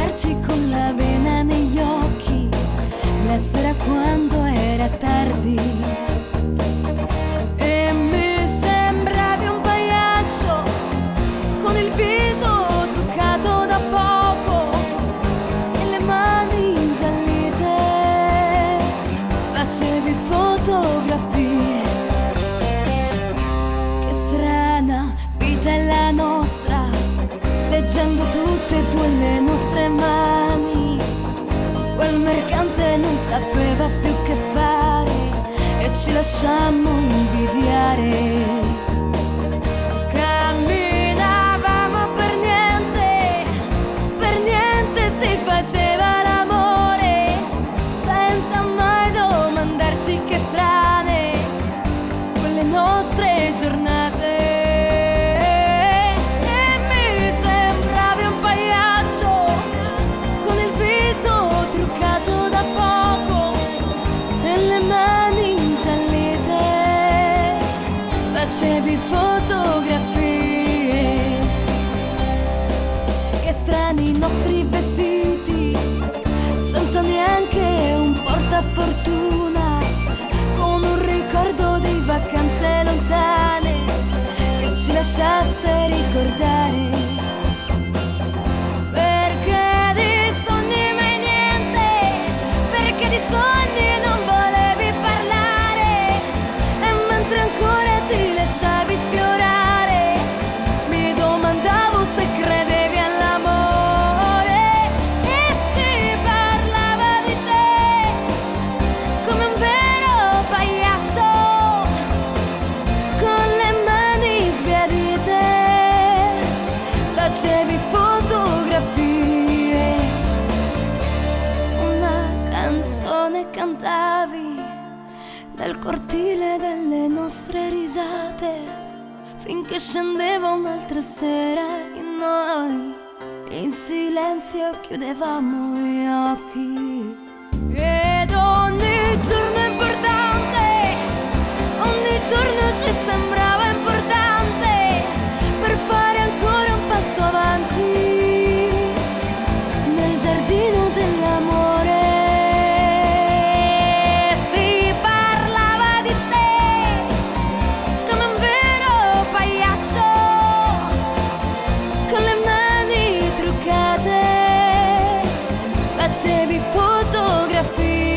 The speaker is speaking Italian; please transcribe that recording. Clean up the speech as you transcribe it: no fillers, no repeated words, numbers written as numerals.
guardarci con la vena negli occhi, la sera quando era tardi. E mi sembravi un pagliaccio con il viso truccato da poco e le mani ingiallite. Facevi fotografie. Che strana vita è la nostra, leggendo tutte e due le nostre mani. Quel mercante non sapeva più che fare e ci lasciammo invidiare. Camminavamo per niente si faceva l'amore, senza mai domandarci che strane quelle nostre giornate. Facevi fotografie. Che strani i nostri vestiti, senza neanche un portafortuna, con un ricordo di vacanze lontane che ci lasciasse ricordare. Perché di sogni mai niente, perché di sogni non volevi parlare, e mentre ancora lasciavi sfiorare, mi domandavo se credevi all'amore. E si parlava di te come un vero pagliaccio, con le mani sbiadite. Facevi fotografie, una canzone cantavi nel cortile delle nostre risate, finché scendeva un'altra sera e noi in silenzio chiudevamo gli occhi. Ed ogni giorno importante, ogni giorno ci sembrava importante per fare ancora un passo avanti nel giardino dell'amore. Facevi fotografie.